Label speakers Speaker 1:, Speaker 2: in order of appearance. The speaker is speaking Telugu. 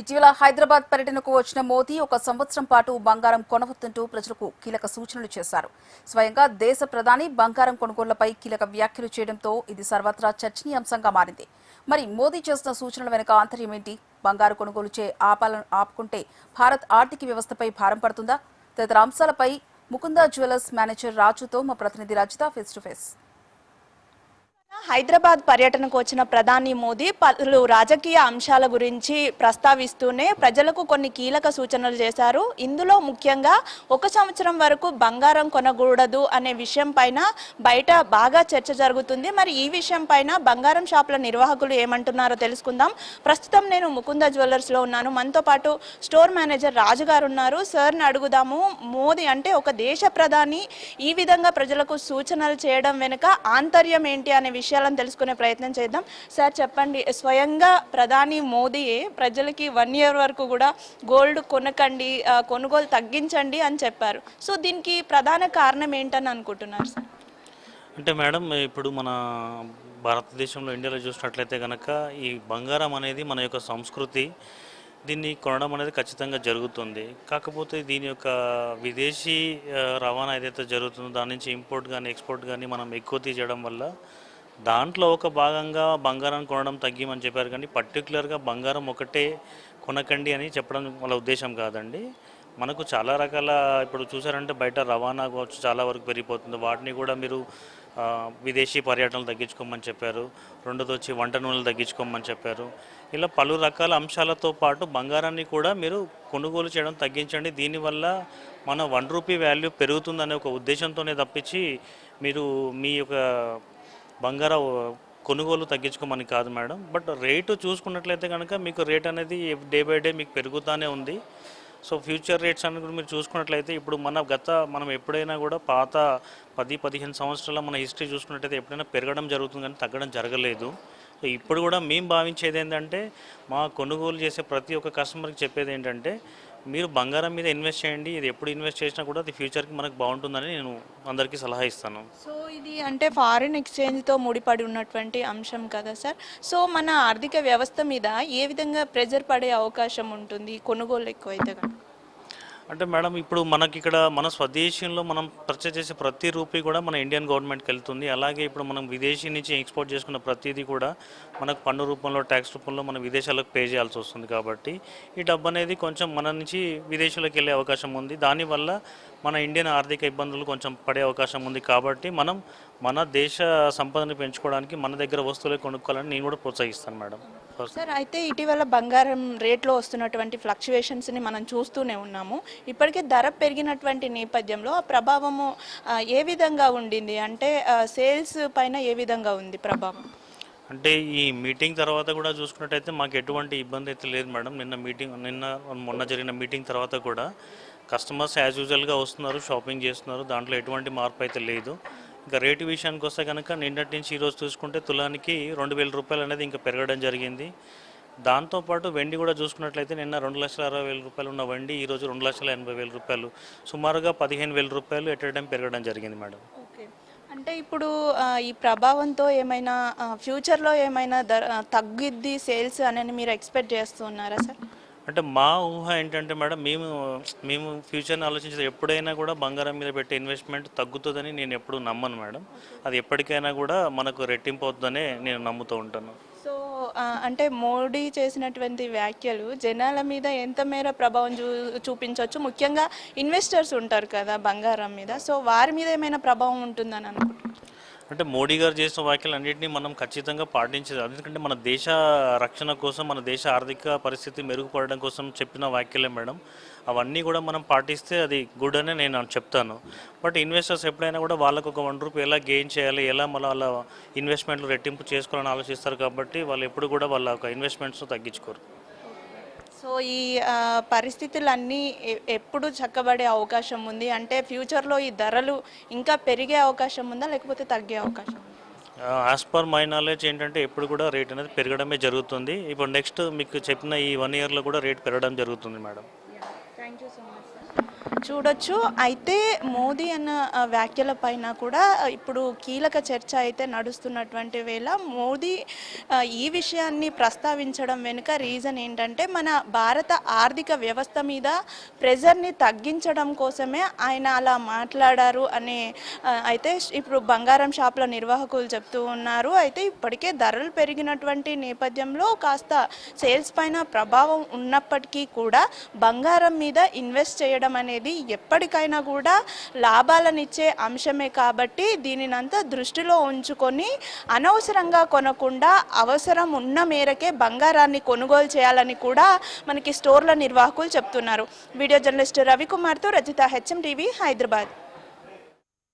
Speaker 1: ఇటీవల హైదరాబాద్ పర్యటనకు వచ్చిన మోదీ ఒక సంవత్సరం పాటు బంగారం కొనవద్దంటూ ప్రజలకు కీలక సూచనలు చేశారు. స్వయంగా దేశ ప్రధాని బంగారం కొనుగోళ్లపై కీలక వ్యాఖ్యలు చేయడంతో ఇది సర్వత్రా చర్చనీయాంశంగా మారింది. మరి మోదీ చేసిన సూచనల వెనుక ఆంతర్యం ఏంటి? బంగారు కొనుగోలు ఆపుకుంటే భారత్ ఆర్థిక వ్యవస్థపై భారం పడుతుందా? తదితర అంశాలపై ముకుందా జ్యువెలర్స్ మేనేజర్ రాజుతో మా ప్రతినిధి Rajitha face to face.
Speaker 2: Hyderabad పర్యటనకు వచ్చిన ప్రధాని మోదీ పలు రాజకీయ అంశాల గురించి ప్రస్తావిస్తూనే ప్రజలకు కొన్ని కీలక సూచనలు చేశారు. ఇందులో ముఖ్యంగా 1 సంవత్సరం వరకు బంగారం కొనకూడదు అనే విషయం పైన బయట బాగా చర్చ జరుగుతుంది. మరి ఈ విషయం పైన బంగారం షాపుల నిర్వాహకులు ఏమంటున్నారో తెలుసుకుందాం. ప్రస్తుతం నేను ముకుంద జ్యువెలర్స్లో ఉన్నాను. మనతో పాటు స్టోర్ మేనేజర్ రాజు గారు ఉన్నారు. సార్ని అడుగుదాము, మోదీ అంటే ఒక దేశ ప్రధాని ఈ విధంగా ప్రజలకు సూచనలు చేయడం వెనుక ఆంతర్యం ఏంటి అనే విషయాలను తెలుసుకునే ప్రయత్నం చేద్దాం. సార్ చెప్పండి, స్వయంగా ప్రధాని మోదీ ప్రజలకి 1 year వరకు కూడా గోల్డ్ కొనకండి, కొనుగోలు తగ్గించండి అని చెప్పారు. సో దీనికి ప్రధాన కారణం ఏంటని అనుకుంటున్నారు సార్?
Speaker 3: అంటే మేడం, ఇప్పుడు మన భారతదేశంలో ఇండియాలో చూసినట్లయితే కనుక ఈ బంగారం అనేది మన యొక్క సంస్కృతి. దీన్ని కొనడం అనేది ఖచ్చితంగా జరుగుతుంది. కాకపోతే దీని యొక్క విదేశీ రవాణా ఏదైతే జరుగుతుందో దాని నుంచి ఇంపోర్ట్ కానీ ఎక్స్పోర్ట్ కానీ మనం ఎక్కువ తీయడం వల్ల దాంట్లో ఒక భాగంగా బంగారం కొనడం తగ్గిమని చెప్పారు. కానీ పర్టికులర్గా బంగారం ఒకటే కొనకండి అని చెప్పడం వాళ్ళ ఉద్దేశం కాదండి. మనకు చాలా రకాల ఇప్పుడు చూసారంటే బయట రవాణా చాలా వరకు పెరిగిపోతుంది. వాటిని కూడా మీరు విదేశీ పర్యటనలు తగ్గించుకోమని చెప్పారు. రెండోది వచ్చి వంట నూనెలు తగ్గించుకోమని చెప్పారు. ఇలా పలు రకాల అంశాలతో పాటు బంగారాన్ని కూడా మీరు కొనుగోలు చేయడం తగ్గించండి. దీనివల్ల మన ₹1 వాల్యూ పెరుగుతుందనే ఒక ఉద్దేశంతోనే తప్పించి మీరు మీ యొక్క బంగారం కొనుగోలు తగ్గించుకోమని కాదు మేడం. బట్ రేటు చూసుకున్నట్లయితే కనుక మీకు రేట్ అనేది డే బై డే మీకు పెరుగుతూనే ఉంది. సో ఫ్యూచర్ రేట్స్ అనేది కూడా మీరు చూసుకున్నట్లయితే ఇప్పుడు మనం ఎప్పుడైనా కూడా పాత 10-15 సంవత్సరాల మన హిస్టరీ చూసుకున్నట్లయితే ఎప్పుడైనా పెరగడం జరుగుతుంది కానీ తగ్గడం జరగలేదు. సో ఇప్పుడు కూడా మేము భావించేది ఏంటంటే మా కొనుగోలు చేసే ప్రతి ఒక్క కస్టమర్కి చెప్పేది ఏంటంటే మీరు బంగారం మీద ఇన్వెస్ట్ చేయండి. ఇది ఎప్పుడు ఇన్వెస్ట్ చేసినా కూడా అది ఫ్యూచర్కి మనకు బాగుంటుందని నేను అందరికీ సలహా ఇస్తాను.
Speaker 2: సో ఇది అంటే ఫారిన్ ఎక్స్చేంజ్తో ముడిపడి ఉన్నటువంటి అంశం కదా సార్. సో మన ఆర్థిక వ్యవస్థ మీద ఏ విధంగా ప్రెజర్ పడే అవకాశం ఉంటుంది కొనుగోలు ఎక్కువైతే కనుక?
Speaker 3: అంటే మేడం, ఇప్పుడు మనకి ఇక్కడ మన స్వదేశంలో మనం పర్చేజ్ చేసే ప్రతి రూపీ కూడా మన ఇండియన్ గవర్నమెంట్కి వెళ్తుంది. అలాగే ఇప్పుడు మనం విదేశీ నుంచి ఎక్స్పోర్ట్ చేసుకున్న ప్రతిదీ కూడా మనకు పన్ను రూపంలో ట్యాక్స్ రూపంలో మన విదేశాలకు పే చేయాల్సి వస్తుంది. కాబట్టి ఈ డబ్బు అనేది కొంచెం మన నుంచి విదేశాలకు వెళ్ళే అవకాశం ఉంది. దానివల్ల మన ఇండియన్ ఆర్థిక ఇబ్బందులు కొంచెం పడే అవకాశం ఉంది. కాబట్టి మనం మన దేశ సంపదను పెంచుకోవడానికి మన దగ్గర వస్తువులే కొనుక్కోవాలని నేను కూడా ప్రోత్సహిస్తాను మేడం.
Speaker 2: సార్, అయితే ఇటీవల బంగారం రేట్లో వస్తున్నటువంటి ఫ్లక్చువేషన్స్ని మనం చూస్తూనే ఉన్నాము. ఇప్పటికే ధర పెరిగినటువంటి నేపథ్యంలో ఆ ప్రభావము ఏ విధంగా ఉండింది, అంటే సేల్స్ పైన ఏ విధంగా ఉంది ప్రభావం?
Speaker 3: అంటే ఈ మీటింగ్ తర్వాత కూడా చూసుకున్నట్టయితే మాకు ఎటువంటి ఇబ్బంది అయితే లేదు మేడం. మొన్న జరిగిన మీటింగ్ తర్వాత కూడా కస్టమర్స్ యాజ్ యూజువల్గా వస్తున్నారు, షాపింగ్ చేస్తున్నారు. దాంట్లో ఎటువంటి మార్పు అయితే లేదు. ఇంకా రేటు విషయానికి వస్తే కనుక నిన్నటి నుంచి ఈరోజు చూసుకుంటే తులానికి ₹2,000 అనేది ఇంకా పెరగడం జరిగింది. దాంతోపాటు వెండి కూడా చూసుకున్నట్లయితే నిన్న ₹2,60,000 ఉన్న వెండి ఈరోజు ₹2,80,000, సుమారుగా ₹15,000 ఎట్ ఏ టైం పెరగడం జరిగింది మేడం.
Speaker 2: ఓకే, అంటే ఇప్పుడు ఈ ప్రభావంతో ఏమైనా ఫ్యూచర్లో ఏమైనా తగ్గిద్ది సేల్స్ అని మీరు ఎక్స్పెక్ట్ చేస్తున్నారా సార్?
Speaker 3: అంటే మా ఊహ ఏంటంటే మేడం, మేము ఫ్యూచర్ని ఆలోచించేది ఎప్పుడైనా కూడా బంగారం మీద పెట్టే ఇన్వెస్ట్మెంట్ తగ్గుతుందని నేను ఎప్పుడు నమ్మను మేడం. అది ఎప్పటికైనా కూడా మనకు రెట్టింపు అవుతుందనే నేను నమ్ముతూ ఉంటాను.
Speaker 2: సో అంటే మోడీ చేసినటువంటి వ్యాఖ్యలు జనాల మీద ఎంత మేర ప్రభావం చూపించవచ్చు? ముఖ్యంగా ఇన్వెస్టర్స్ ఉంటారు కదా బంగారం మీద, సో వారి మీద ఏమైనా ప్రభావం ఉంటుందని అనుకుంటున్నాను.
Speaker 3: అంటే మోడీ గారు చేసిన వ్యాఖ్యలు అన్నింటినీ మనం ఖచ్చితంగా పాటించేది. ఎందుకంటే మన దేశ రక్షణ కోసం, మన దేశ ఆర్థిక పరిస్థితి మెరుగుపడడం కోసం చెప్పిన వ్యాఖ్యలే మేడం. అవన్నీ కూడా మనం పాటిస్తే అది గుడ్ అనే నేను చెప్తాను. బట్ ఇన్వెస్టర్స్ ఎప్పుడైనా కూడా వాళ్ళకు ఒక ₹1 ఎలా గెయిన్ చేయాలి, ఎలా వాళ్ళ ఇన్వెస్ట్మెంట్లు రెట్టింపు చేసుకోవాలని ఆలోచిస్తారు. కాబట్టి వాళ్ళు ఎప్పుడు కూడా వాళ్ళ ఒక ఇన్వెస్ట్మెంట్స్ తగ్గించుకోరు.
Speaker 2: సో ఈ పరిస్థితులన్నీ ఎప్పుడు చక్కబడే అవకాశం ఉంది? అంటే ఫ్యూచర్లో ఈ ధరలు ఇంకా పెరిగే అవకాశం ఉందా, లేకపోతే తగ్గే అవకాశం?
Speaker 3: యాజ్ పర్ మై నాలెడ్జ్ ఏంటంటే ఎప్పుడు కూడా రేట్ అనేది పెరగడమే జరుగుతుంది. ఇప్పుడు నెక్స్ట్ మీకు చెప్పిన ఈ 1 yearలో కూడా రేట్ పెరగడం జరుగుతుంది madam.
Speaker 2: Thank you so much sir. చూడొచ్చు. అయితే మోదీ అన్న వ్యాఖ్యల పైన కూడా ఇప్పుడు కీలక చర్చ అయితే నడుస్తున్నటువంటి వేళ మోదీ ఈ విషయాన్ని ప్రస్తావించడం వెనుక రీజన్ ఏంటంటే మన భారత ఆర్థిక వ్యవస్థ మీద ప్రెజర్ని తగ్గించడం కోసమే ఆయన అలా మాట్లాడారు అనే అయితే ఇప్పుడు బంగారం షాపుల నిర్వాహకులు చెప్తూ ఉన్నారు. అయితే ఇప్పటికే ధరలు పెరిగినటువంటి నేపథ్యంలో కాస్త సేల్స్ పైన ప్రభావం ఉన్నప్పటికీ కూడా బంగారం మీద ఇన్వెస్ట్ చేయడం అనేది ఎప్పటికైనా కూడా లాభాలనిచ్చే అంశమే కాబట్టి దీనినంతా దృష్టిలో ఉంచుకొని అనవసరంగా కొనకుండా అవసరం ఉన్న మేరకే బంగారాన్ని కొనుగోలు చేయాలని కూడా మనకి స్టోర్ల నిర్వాహకులు చెప్తున్నారు. వీడియో జర్నలిస్ట్ రవికుమార్తో రజిత, HM టీవీ, హైదరాబాద్.